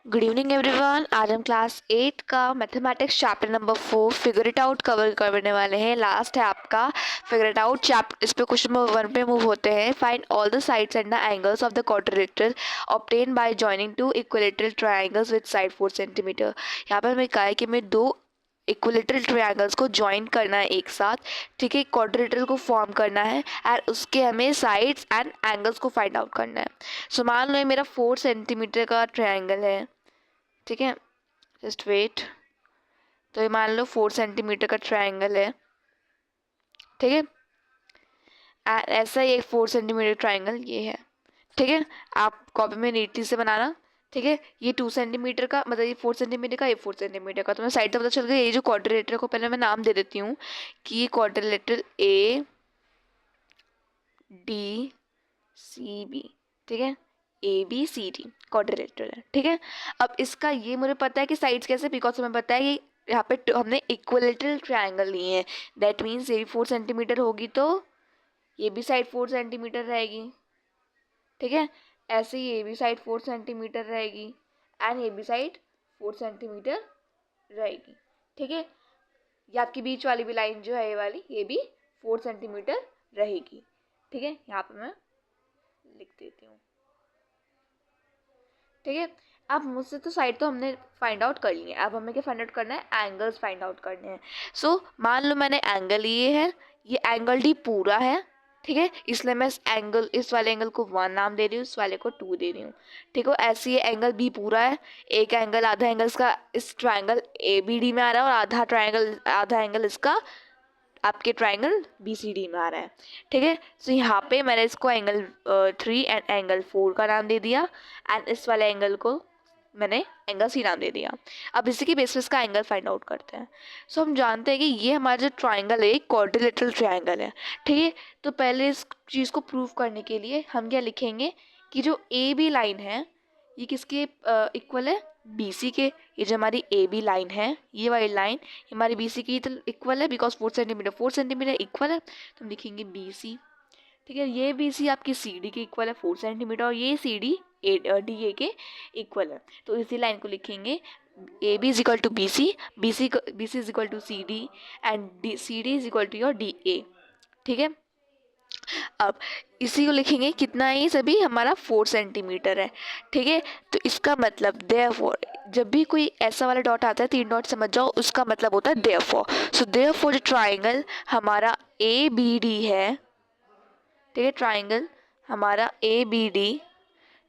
Good evening everyone. आज हम class 8 का mathematics chapter number 4 figure it out cover करने वाले हैं। लास्ट है आपका फिगर इट आउट चैप्टर। इस पे क्वेश्चन नंबर 1 पे मूव होते हैं। Find all the sides and the angles of the quadrilateral obtain bye joining two equilateral triangles with side 4 centimetre. यहाँ पर हमें कहा है कि हमें दो इक्विलेटरल ट्रायंगल्स को ज्वाइन करना है एक साथ, ठीक है, क्वाड्रिलेटरल को फॉर्म करना है और उसके हमें साइड्स एंड एंगल्स को फाइंड आउट करना है। सो मान लो ये मेरा 4 सेंटीमीटर का ट्रायंगल है, ठीक है, जस्ट वेट। तो ये मान लो 4 सेंटीमीटर का ट्रायंगल है, ठीक है। ऐसा ही एक 4 सेंटीमीटर ट्रायंगल ये है, ठीक है। आप कॉपी में नीटली से बनाना, ठीक है। ये 2 सेंटीमीटर का, मतलब ये 4 सेंटीमीटर का, ये 4 सेंटीमीटर का। तो मैं साइड से पता चल गया। ये जो क्वाड्रिलेटरल को पहले मैं नाम दे देती हूँ कि ये quadrilateral A D C B, ठीक है, A B C D quadrilateral है, ठीक है। अब इसका ये मुझे पता है कि साइड्स कैसे, बिकॉज हमें पता है कि यहाँ पे हमने इक्विलेटरल ट्रायंगल लिए हैं। दैट मीन्स ये भी 4 सेंटीमीटर होगी तो ये भी साइड 4 सेंटीमीटर रहेगी, ठीक है। ऐसे ही ये भी साइड 4 सेंटीमीटर रहेगी एंड ये भी साइड 4 सेंटीमीटर रहेगी, ठीक है। ये आपकी बीच वाली भी लाइन जो है ये वाली, ये भी 4 सेंटीमीटर रहेगी, ठीक है। यहाँ पे मैं लिख देती हूँ, ठीक है। अब मुझसे तो साइड तो हमने फाइंड आउट कर ली है। अब हमें क्या फाइंड आउट करना है, एंगल्स फाइंड आउट करने हैं। सो मान लो मैंने एंगल ये है, ये एंगल डी पूरा है, ठीक है, इसलिए मैं इस वाले एंगल को 1 नाम दे रही हूँ, इस वाले को 2 दे रही हूँ, ठीक है। ऐसे ही एंगल बी पूरा है। एक एंगल, आधा एंगल इसका इस ट्राइंगल ए बी डी में आ रहा है और आधा एंगल इसका आपके ट्राइंगल बी सी डी में आ रहा है, ठीक है। सो यहाँ पे मैंने इसको एंगल 3 एंड एंगल 4 का नाम दे दिया एंड इस वाले एंगल को मैंने एंगल सी नाम दे दिया। अब इसी के बेसिस का एंगल फाइंड आउट करते हैं। सो हम जानते हैं कि ये हमारा जो ट्राइंगल है एक क्वाड्रिलेटरल ट्राइंगल है, ठीक है। तो पहले इस चीज़ को प्रूव करने के लिए हम क्या लिखेंगे कि जो ए बी लाइन है ये किसके इक्वल है, बी सी के। ये जो हमारी ए बी लाइन है, ये वाली लाइन हमारी बी सी की तो इक्वल है, बिकॉज 4 सेंटीमीटर इक्वल है, तो हम लिखेंगे बी सी, ठीक है। ये बी सी आपकी सी डी के इक्वल है 4 सेंटीमीटर और ये सी डी डी ए के इक्वल है। तो इसी लाइन को लिखेंगे A B is equal to B C, B C is equal to C D and D C D is equal to your D A, ठीक है। अब इसी को लिखेंगे, कितना है ये, सभी हमारा 4 सेंटीमीटर है, ठीक है। तो इसका मतलब देयरफॉर, जब भी कोई ऐसा वाला डॉट आता है 3 डॉट समझ जाओ, उसका मतलब होता है देयरफॉर। सो देयरफॉर जो ट्राइंगल हमारा ए बी डी है, ठीक है, ट्राइंगल हमारा ए बी डी,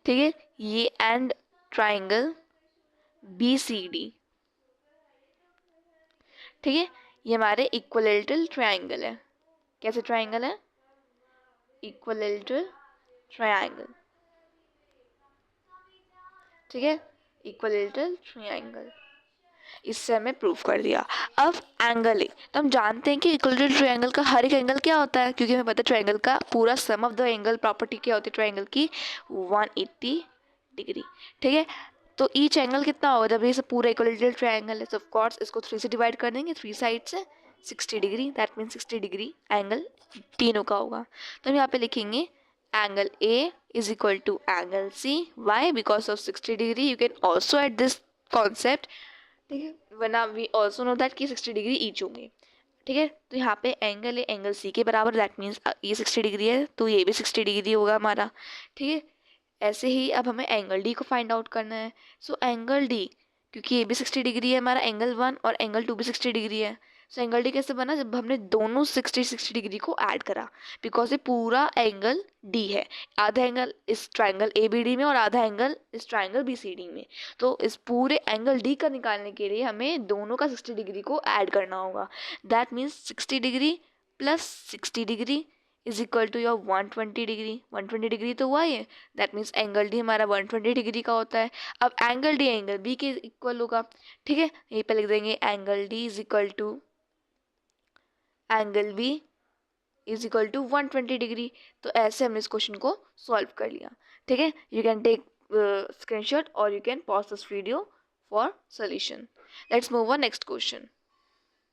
ठीक है, ये and triangle B C D, ठीक है, ये हमारे इक्विलेटरल ट्राइंगल है। कैसे ट्राइंगल है, इक्विलेटरल ट्राइंगल, ठीक है, इक्विलेटरल ट्राइंगल। इससे हमें प्रूव कर दिया। अब एंगल ए, तो हम जानते हैं कि इक्विलेटरल ट्रायंगल का हर एक एंगल क्या होता है, क्योंकि हमें पता है ट्रायंगल का पूरा सम ऑफ द एंगल प्रॉपर्टी क्या होती है ट्रायंगल की, 180 डिग्री, ठीक है। तो ईच एंगल कितना होगा, जब ये सब पूरा इक्विलेटरल ट्रायंगल है, तो ऑफ कोर्स इसको 3 से डिवाइड कर देंगे, 3 साइड से 60 degree, that means 60 degree angle तीनों का होगा। तो हम यहाँ पे लिखेंगे angle A is equal to angle C, why, because of 60 degree. You can also at this concept, ठीक है, वरना वी ऑल्सो नो दैट कि 60 डिग्री ईच होंगे, ठीक है। तो यहाँ पे एंगल है एंगल सी के बराबर, दैट मीन्स ये 60 डिग्री है तो ये भी 60 डिग्री होगा हमारा, ठीक है। ऐसे ही अब हमें एंगल डी को फाइंड आउट करना है। सो एंगल डी, क्योंकि ये भी 60 डिग्री है हमारा, एंगल 1 और एंगल 2 भी 60 डिग्री है। सो एंगल डी कैसे बना, जब हमने दोनों 60 डिग्री को ऐड करा, बिकॉज ये पूरा एंगल डी है। आधा एंगल इस ट्राइंगल ए बी डी में और आधा एंगल इस ट्राइंगल बी सी डी में। तो इस पूरे एंगल डी का निकालने के लिए हमें दोनों का 60 डिग्री को ऐड करना होगा। That means 60 degree plus 60 degree is equal to your 120 degree. 120 degree तो हुआ ही है, दैट मीन्स एंगल डी हमारा 120 डिग्री का होता है। अब एंगल डी एंगल बी के इक्वल होगा, ठीक है। यहीं पे लिख देंगे angle D is equal to angle B is equal to 120 degree. तो ऐसे हमने इस क्वेश्चन को सॉल्व कर लिया, ठीक है। यू कैन टेक स्क्रीनशॉट और you can pause this video for solution. Let's move on next question.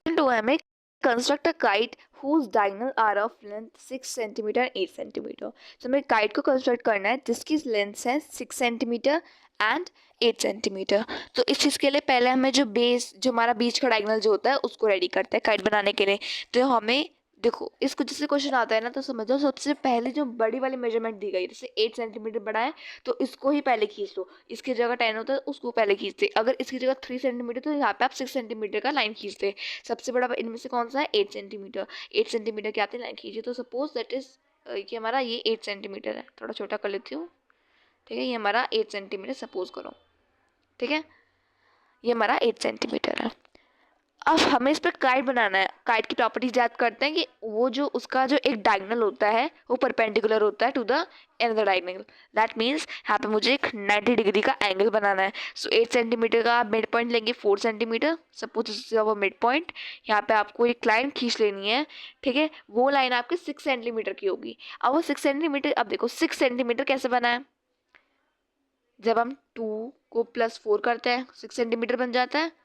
To हमें construct a kite whose diagonal are of length 6 centimetre 8 centimetre. तो हमें काइट को कंस्ट्रक्ट करना है जिसकी लेंथ है 6 सेंटीमीटर एंड 8 सेंटीमीटर। तो इस चीज़ के लिए पहले हमें जो बेस, जो हमारा बीच का डायगोनल जो होता है उसको रेडी करते हैं काइट बनाने के लिए। तो हमें देखो, इसको जैसे क्वेश्चन आता है ना, तो समझो सबसे पहले जो बड़ी वाली मेजरमेंट दी गई, जैसे 8 सेंटीमीटर बड़ा है तो इसको ही पहले खींच लो, इसकी जगह 10 होता है उसको पहले खींचते, अगर इसकी जगह 3 सेंटीमीटर तो यहाँ पे आप 6 सेंटीमीटर का लाइन खींचते। सबसे बड़ा इनमें से कौन सा है? 8 सेंटीमीटर। 8 सेंटीमीटर के आते लाइन खींचिए। तो सपोज दैट इज कि हमारा ये 8 सेंटीमीटर है, थोड़ा छोटा कर लेती हूँ, ठीक है, ये हमारा 8 सेंटीमीटर सपोज करो, ठीक है, ये हमारा 8 सेंटीमीटर है। अब हमें इस पर काइट बनाना है। काइट की प्रॉपर्टीज याद करते हैं कि वो जो उसका जो एक डायगोनल होता है वो परपेंडिकुलर होता है to the another diagonal. That means यहाँ पे मुझे एक 90 डिग्री का एंगल बनाना है। सो 8 सेंटीमीटर का आप मिड पॉइंट लेंगे 4 सेंटीमीटर, सपोज वो मिड पॉइंट। यहाँ पे आपको एक लाइन खींच लेनी है, ठीक है, वो लाइन आपकी 6 सेंटीमीटर की होगी। अब वो 6 सेंटीमीटर, अब देखो 6 सेंटीमीटर कैसे बना है, जब हम 2 को +4 करते हैं 6 सेंटीमीटर बन जाता है।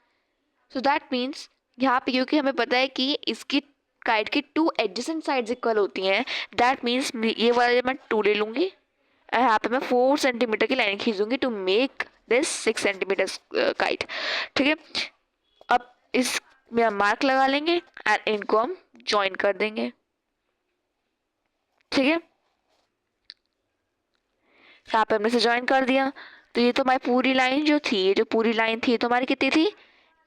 सो दैट मीन्स यहाँ पे क्योंकि हमें पता है कि इसकी काइट की 2 एडजेसेंट साइड्स इक्वल होती हैं, दैट मीन्स ये वाला मैं 2 ले लूँगी, यहाँ पे मैं 4 सेंटीमीटर की लाइन खींचूंगी to make this 6 centimetre kite, ठीक है। अब इस में हम मार्क लगा लेंगे एंड इनको हम ज्वाइन कर देंगे, ठीक है। यहाँ पे हमने से ज्वाइन कर दिया। तो ये तो हमारी पूरी लाइन जो थी, ये जो पूरी लाइन थी, ये तो हमारी कितनी थी?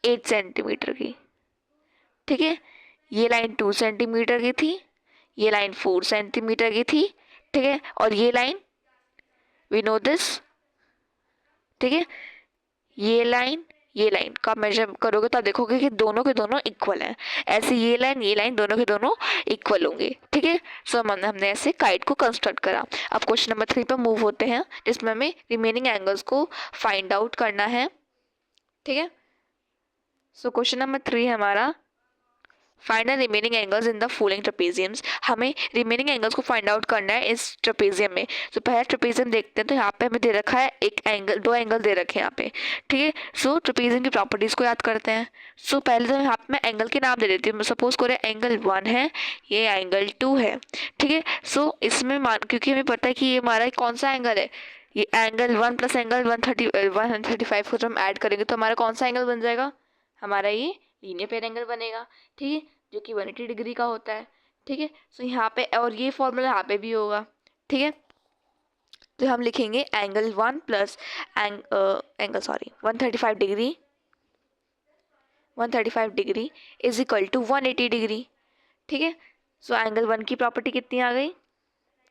8 सेंटीमीटर की, ठीक है। ये लाइन 2 सेंटीमीटर की थी, ये लाइन 4 सेंटीमीटर की थी, ठीक है, और ये लाइन वी नो दिस, ठीक है। ये लाइन का मेजर करोगे तो आप देखोगे कि दोनों के दोनों इक्वल हैं। ऐसे ये लाइन दोनों के दोनों इक्वल होंगे, ठीक है। सो हमने ऐसे काइट को कंस्ट्रक्ट करा। अब क्वेश्चन नंबर 3 पर मूव होते हैं, जिसमें हमें रिमेनिंग एंगल्स को फाइंड आउट करना है, ठीक है। सो क्वेश्चन नंबर 3 हमारा find the remaining angles in the following trapeziums. हमें रिमेनिंग एंगल्स को फाइंड आउट करना है इस ट्रेपेजियम में। तो पहला ट्रेपेजियम देखते हैं। तो यहाँ पे हमें दे रखा है एक एंगल, 2 एंगल दे रखे हैं यहाँ पे, ठीक है। सो ट्रेपेजियम की प्रॉपर्टीज को याद करते हैं। सो पहले तो यहाँ पे मैं एंगल के नाम दे देती हूँ। सपोज करें एंगल 1 है, ये एंगल 2 है, ठीक है। सो इसमें क्योंकि हमें पता है कि ये हमारा कौन सा एंगल है, ये एंगल 1 प्लस एंगल 135 को जब हम ऐड करेंगे तो हमारा कौन सा एंगल बन जाएगा? हमारा ये लीनियर पेयर एंगल बनेगा, ठीक है, जो कि 180 डिग्री का होता है, ठीक है। सो यहाँ पे, और ये फॉर्मूला यहाँ पे भी होगा, ठीक है। तो हम लिखेंगे angle 1 plus angle 135 degree, 135 degree is equal to 180 degree, ठीक है। सो एंगल 1 की प्रॉपर्टी कितनी आ गई,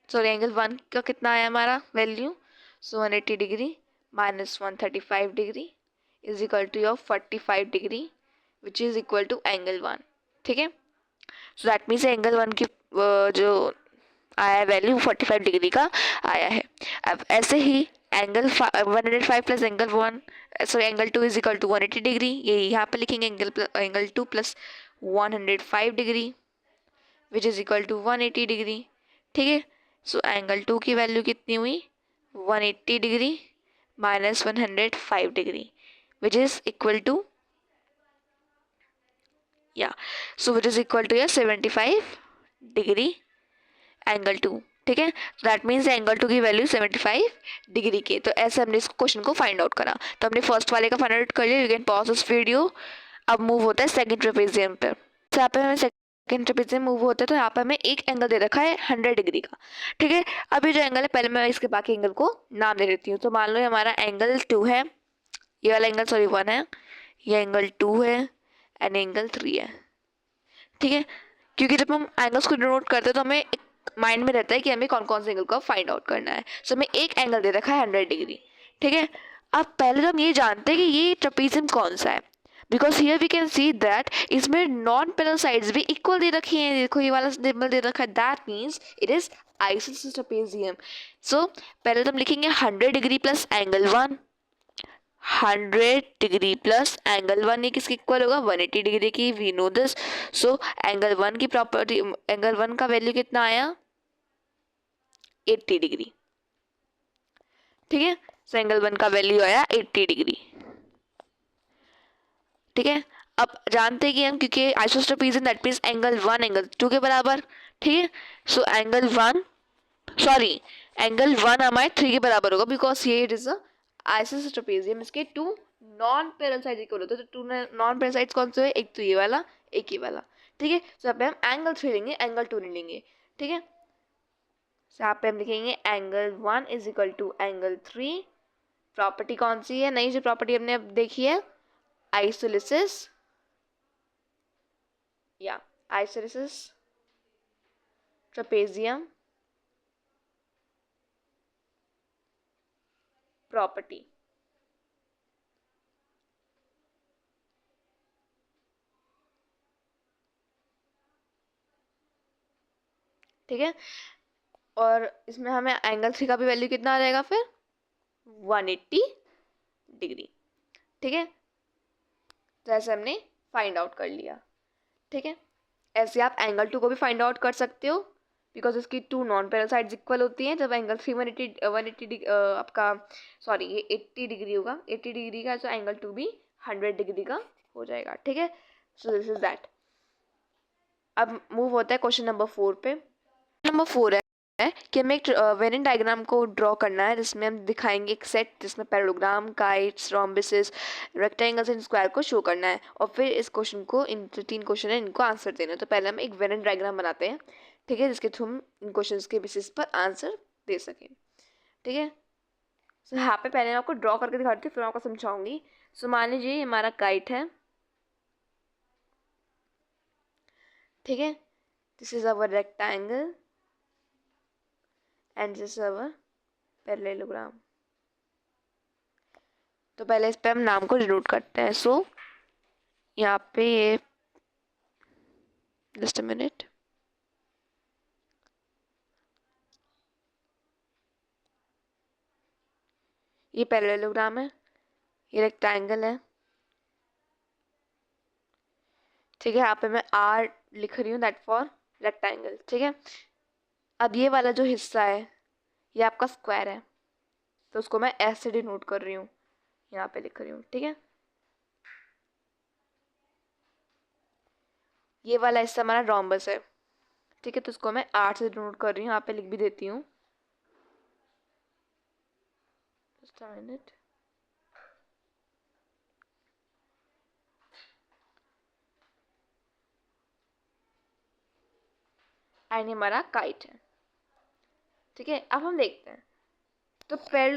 सॉरी एंगल 1 का कितना आया हमारा value, so 180 degree minus 135 degree is equal to your 45 degree which is equal to angle 1, ठीक है। सो दैट मीन्स एंगल 1 की जो आया वैल्यू 45 डिग्री का आया है। अब ऐसे ही angle 105 plus angle 1, sorry angle 2 is equal to 180 degree, ये यहाँ पे लिखेंगे angle 2 plus 105 degree which is equal to 180 degree, ठीक है। सो एंगल 2 की वैल्यू कितनी हुई? 180 degree minus 105 degree which is equal to so which is equal to 75 degree angle 2, ठीक है। दैट मीन्स एंगल 2 की वैल्यू 75 डिग्री के। तो ऐसे हमने इस क्वेश्चन को फाइंड आउट करा। तो हमने फर्स्ट वाले का फाइंड आउट कर लिया। You can pause this video. अब मूव होता है सेकंड ट्रेपेजियम पर। तो यहाँ पे हमें सेकंड ट्रेपेजियम मूव होता है। तो यहाँ पे हमें एक एंगल दे रखा है 100 डिग्री का, ठीक है। अभी जो एंगल है, पहले मैं इसके बाकी एंगल को नाम दे देती हूँ। तो मान लो हमारा एंगल 2 है, ये वाला एंगल 1 है, ये एंगल 2 है एंड एंगल 3 है, ठीक है। क्योंकि जब हम एंगल्स को डिनोट करते हैं तो हमें एक माइंड में रहता है कि हमें कौन कौन से एंगल को फाइंड आउट करना है। सो हमें एक एंगल दे रखा है 100 डिग्री, ठीक है। अब पहले तो हम ये जानते हैं कि ये ट्रेपेजियम कौन सा है, because here we can see that इसमें नॉन पैरेलल साइड्स भी इक्वल दे रखी हैं। देखो ये वाला सिंबल दे रखा है, that means it is isosceles trapezium. So पहले तो हम लिखेंगे 100 degree plus angle 1, 100 degree plus angle 1, ये किसके इक्वल होगा? 180 डिग्री की। We know this. So angle 1 की प्रॉपर्टी, एंगल 1 का वैल्यू कितना आया? 80 डिग्री, ठीक है। सो एंगल 1 का वैल्यू आया 80 डिग्री, ठीक है। अब जानते हैं कि हम, क्योंकि isosceles trapezium that means angle 1 angle 2 के बराबर, ठीक है। सो एंगल 1 हमारे 3 के बराबर होगा, बिकॉज ये it is a isosceles trapezium इसके 2 नॉन पैरेलल साइड्स इक्वल होते हैं। तो 2 नॉन पैरेलल साइड्स कौन से है? एक तो ये वाला, एक ये वाला, ठीक है। तो यहाँ पे हम एंगल 3 लेंगे, एंगल 2 नहीं लेंगे, ठीक है। तो यहाँ पे हम लिखेंगे angle 1 is equal to angle 3। Property कौन सी है? नई जो प्रॉपर्टी हमने अब देखी है, आइसोलिसिस या आइसोलिसिस ट्रेपेजियम प्रॉपर्टी। ठीक है, और इसमें हमें एंगल 3 का भी वैल्यू कितना आ जाएगा फिर? 180 डिग्री, ठीक है। तो ऐसे हमने फाइंड आउट कर लिया, ठीक है। ऐसे आप एंगल 2 को भी फाइंड आउट कर सकते हो, बिकॉज इसकी 2 नॉन पैरेलल साइड्स इक्वल होती हैं। जब एंगल 3 180 आपका सॉरी ये 80 डिग्री होगा, 80 डिग्री का, तो एंगल 2 भी 100 डिग्री का हो जाएगा, ठीक है। So this is that. अब मूव होता है क्वेश्चन नंबर 4 पे। नंबर 4 है कि हमें एक वेनिन डायग्राम को ड्रॉ करना है, जिसमें हम दिखाएंगे एक सेट जिसमें parallelogram, kites, rhombuses, rectangles and square को शो करना है, और फिर इस क्वेश्चन को, इन 3 क्वेश्चन है, इनको आंसर देना है। तो पहले हम एक वेनिन डायग्राम बनाते हैं, ठीक है, जिसके थ्रू हम इन क्वेश्चन के बेसिस पर आंसर दे सकें, ठीक है। सो यहाँ पे पहले मैं आपको ड्रॉ करके दिखाती हूँ, फिर आपको समझाऊंगी। सो मान लीजिए हमारा काइट है, ठीक है, this is our rectangle and this is our parallelogram. तो पहले इस पे हम नाम को डिनोट करते हैं। सो यहाँ पे ये, जस्ट अ मिनट, ये पैरेललोग्राम है, ये रेक्टेंगल है, ठीक है। यहाँ पे मैं आर लिख रही हूँ, दैट फॉर रेक्टेंगल, ठीक है। अब ये वाला जो हिस्सा है ये आपका स्क्वायर है, तो उसको मैं ऐसे डिनोट कर रही हूँ, यहाँ पे लिख रही हूँ, ठीक है। ये वाला हिस्सा हमारा रोम्बस है, ठीक है, तो उसको मैं आर से डिनोट कर रही हूँ, यहाँ पे लिख भी देती हूँ, जस्ट अ मिनट। एंड ये हमारा काइट है, ठीक है। अब हम देखते हैं, तो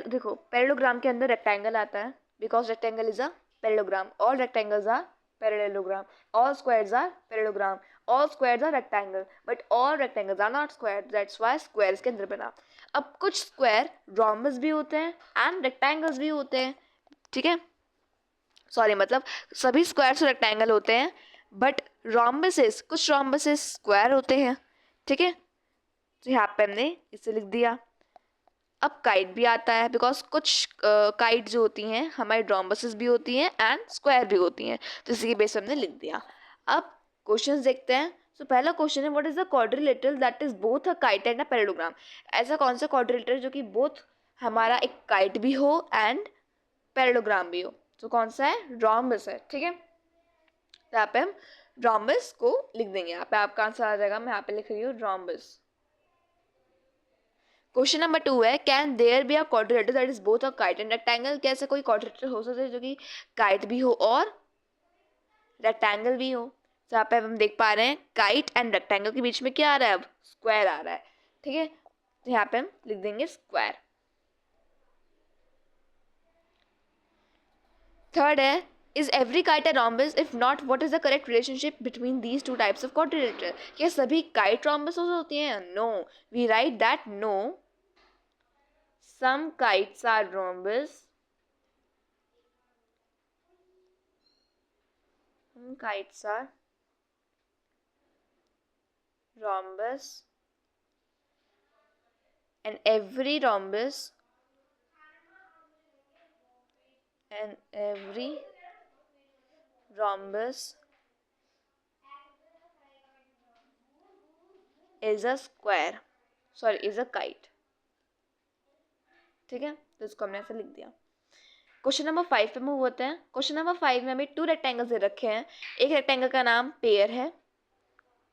देखो पैरेललोग्राम के अंदर रेक्टेंगल आता है, because rectangle is a parallelogram. All rectangles are parallelogram, all squares are parallelogram, all squares are rectangle, but all rectangles are not square, that's why square इसके अंदर बना। अब कुछ स्क्वायर रोम्बस भी होते हैं एंड रेक्टेंगल्स भी होते हैं, ठीक है, सॉरी मतलब सभी स्क्वायर्स रेक्टेंगल होते हैं, बट रोम्बसेस, कुछ रोम्बसेस स्क्वायर होते हैं, ठीक है। तो यहाँ पे हमने इसे लिख दिया। अब काइट भी आता है, बिकॉज कुछ काइट जो होती हैं हमारी रोम्बसेस भी होती हैं एंड स्क्वायर भी होती हैं, तो इसी के बेस हमने लिख दिया। अब क्वेश्चंस देखते हैं। सो पहला क्वेश्चन है, what is the quadrilateral that is both a kite and a parallelogram. ऐसा कौन सा क्वाड्रिलेटरल जो कि बोथ हमारा एक काइट भी हो एंड पैरेललोग्राम भी हो? तो कौन सा है? रोम्बस है, ठीक है। तो यहाँ पे हम रोम्बस को लिख देंगे, यहाँ पे आपका आंसर आ जाएगा, मैं यहाँ पे लिख रही हूँ रोम्बस। क्वेश्चन नंबर 2 है, can there be a quadrilateral that is both a kite and rectangle. कैसे कोई क्वाड्रिलेटरल हो सकता है जो कि काइट भी हो और रेक्टेंगल भी हो? तो यहाँ पे हम देख पा रहे हैं काइट एंड रेक्टेंगल के बीच में क्या आ रहा है? अब स्क्वायर आ रहा है, ठीक है। तो यहाँ पे हम लिख देंगे स्क्वायर। थर्ड है, is every kite a rhombus, if not what is the correct relationship between these two types of quadrilateral. क्या सभी काइट रोम्बस होती हैं? No, we write that no, some kites are rhombus, some kites are rhombus, and every rhombus is a square, sorry is a kite, ठीक है। तो इसको हमने ऐसे लिख दिया। क्वेश्चन नंबर 5 पे मूव होते हैं। क्वेश्चन नंबर 5 में हमें 2 रेक्टेंगल्स दे रखे हैं। एक रेक्टेंगल का नाम पेयर है,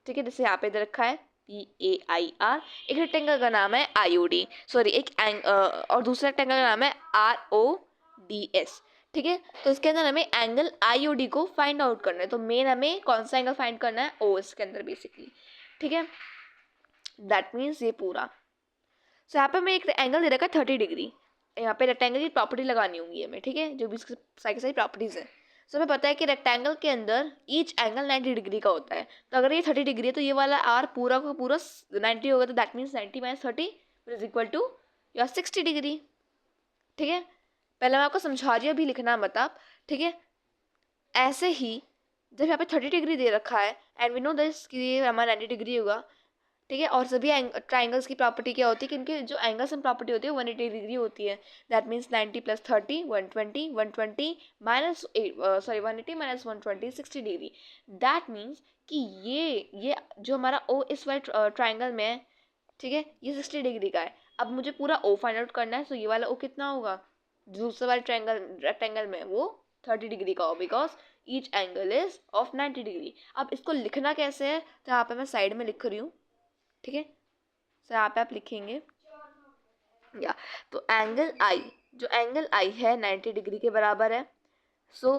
ठीक है, जैसे यहाँ पे दे रखा है PAIR। एक रेक्टेंगल का नाम है IOD, सॉरी एक और दूसरे रेक्टेंगल का नाम है ROD, DS। ठीक है, तो इसके अंदर हमें एंगल IOD को फाइंड आउट करना है। तो मेन हमें कौन सा एंगल फाइंड करना है, OS के अंदर बेसिकली। ठीक है, दैट मीन्स ये पूरा। सो यहाँ पे हमें एक एंगल दे रखा है 30 डिग्री। यहाँ पे रेक्टेंगल की प्रॉपर्टी लगानी होंगी हमें, ठीक है, जो भी इसकी सारी प्रॉपर्टीज है। सो हमें पता है कि रेक्टेंगल के अंदर ईच एंगल 90 डिग्री का होता है। तो अगर ये 30 डिग्री है तो ये वाला आर पूरा का पूरा 90 होगा, तो that means 90 - 30 is equal to your 60 degree. ठीक है, पहले मैं आपको समझा रही हूँ, अभी लिखना मत आप। ठीक है, ऐसे ही जब यहाँ पे 30 डिग्री दे रखा है एंड वी नो दिस कि ये हमारा 90 डिग्री होगा। ठीक है, और सभी ट्राइंगल्स की प्रॉपर्टी क्या होती है कि इनके जो एंगल्स एंड प्रॉपर्टी होती है 180 डिग्री होती है। That means 90 + 30 120, 120 minus 180 - 120 60 degree. That means कि ये जो हमारा ओ इस वाले ट्राइंगल में है, ठीक है, ये 60 डिग्री का है। अब मुझे पूरा ओ फाइंड आउट करना है। तो ये वाला ओ कितना होगा, दूसरे वाले ट्राइंगल रेक्टेंगल में वो 30 डिग्री का हो, because each angle is of 90 degree. अब इसको लिखना कैसे है, तो यहाँ पे मैं साइड में लिख रही हूँ। ठीक है, सो यहाँ पे आप लिखेंगे या तो एंगल आई, जो एंगल आई है 90 डिग्री के बराबर है। सो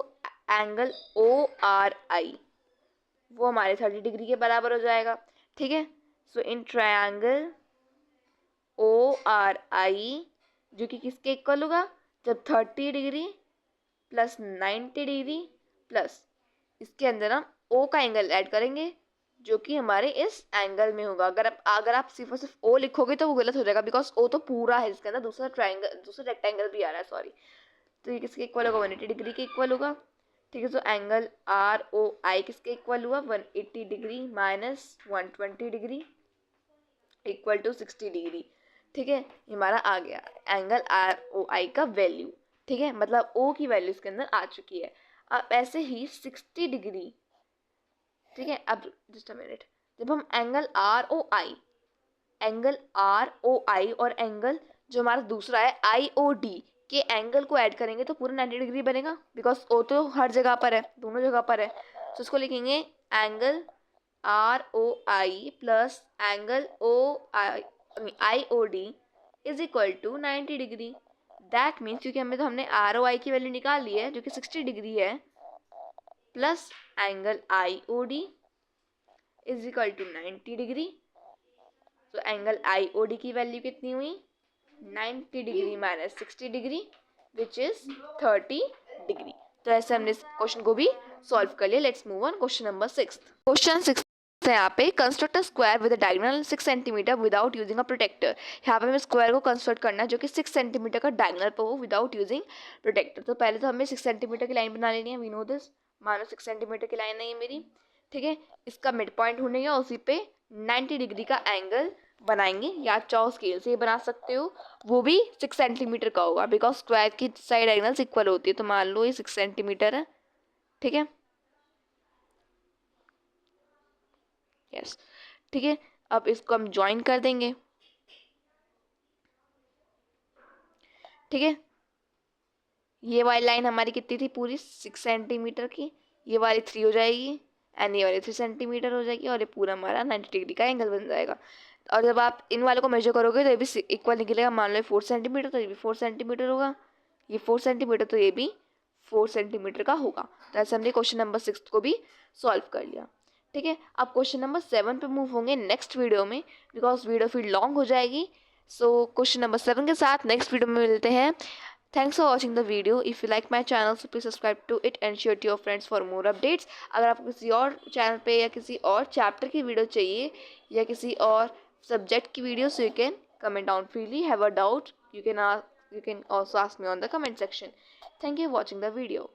एंगल ORI वो हमारे 30 डिग्री के बराबर हो जाएगा। ठीक है, सो इन ट्रायंगल ORI जो कि किसके इक्वल होगा, जब 30 डिग्री प्लस 90 डिग्री प्लस इसके अंदर हम O का एंगल ऐड करेंगे जो कि हमारे इस एंगल में होगा। अगर आप सिर्फ और सिर्फ O लिखोगे तो वो गलत हो जाएगा, बिकॉज O तो पूरा है, इसके अंदर दूसरा रेक्टेंगल भी आ रहा है, सॉरी। तो ये किसके इक्वल होगा, 180 डिग्री के इक्वल होगा। ठीक है, तो एंगल ROI किसके इक्वल हुआ, 180 degree minus 120 degree equal to 60 degree. ठीक है, ये हमारा आ गया एंगल ROI का वैल्यू। ठीक है, मतलब O की वैल्यू इसके अंदर आ चुकी है। अब ऐसे ही 60 डिग्री, ठीक है, अब जस्ट अ मिनट, जब हम एंगल ROI और एंगल जो हमारा दूसरा है IOD के एंगल को ऐड करेंगे तो पूरा 90 डिग्री बनेगा, बिकॉज O तो हर जगह पर है, दोनों जगह पर है। तो इसको लिखेंगे angle ROI plus angle IOD is equal to 90 degree. That means क्योंकि हमने ROI की वैल्यू निकाल ली है जो कि 60 डिग्री है, plus angle IOD is equal to 90 degree. तो एंगल IOD की वैल्यू कितनी हुई, 90 degree minus 60 degree which is 30 degree. तो ऐसे हमने इस क्वेश्चन को भी सॉल्व कर लिया। Let's move on question number 6। Question 6 है यहाँ पे, construct a square with diagonal 6 centimetre without using a protractor. यहाँ पे हमें स्क्वायर को कंस्ट्रक्ट करना है जो कि 6 सेंटीमीटर का डायगोनल पर हो विदाउट यूजिंग प्रोटेक्टर। तो पहले तो हमें 6 सेंटीमीटर की लाइन बना लेनी है, वी नो दिस। मानो 6 सेंटीमीटर की लाइन है ये मेरी। ठीक है, इसका मिड पॉइंट होने का उसी पे 90 डिग्री का एंगल बनाएंगे, या चाहो स्केल से बना सकते हो, वो भी 6 सेंटीमीटर का होगा, बिकॉज स्क्वायर की साइड डायगोनल्स इक्वल होती है। तो मान लो ये 6 सेंटीमीटर है। ठीक है, यस, ठीक है, अब इसको हम ज्वाइन कर देंगे। ठीक है, ये वाली लाइन हमारी कितनी थी, पूरी 6 सेंटीमीटर की, ये वाली 3 हो जाएगी एंड ये वाली 3 सेंटीमीटर हो जाएगी, और ये पूरा हमारा 90 डिग्री का एंगल बन जाएगा। और जब आप इन वालों को मेजर करोगे तो ये भी इक्वल निकलेगा। मान लो 4 सेंटीमीटर तो ये भी 4 सेंटीमीटर होगा, ये 4 सेंटीमीटर तो ये भी 4 सेंटीमीटर का होगा। तो ऐसे हमने क्वेश्चन नंबर 6 को भी सॉल्व कर लिया। ठीक है, अब क्वेश्चन नंबर 7 पे मूव होंगे नेक्स्ट वीडियो में, बिकॉज वीडियो फिर लॉन्ग हो जाएगी। सो क्वेश्चन नंबर 7 के साथ नेक्स्ट वीडियो में मिलते हैं। Thanks for watching the video. If you like my channel, so please subscribe to it and share to your friends for more updates. अगर आपको किसी और चैनल पे या किसी और चैप्टर की वीडियो चाहिए या किसी और सब्जेक्ट की video, so you can comment down freely. Have a doubt, you can also ask me on the comment section. Thank you for watching the video.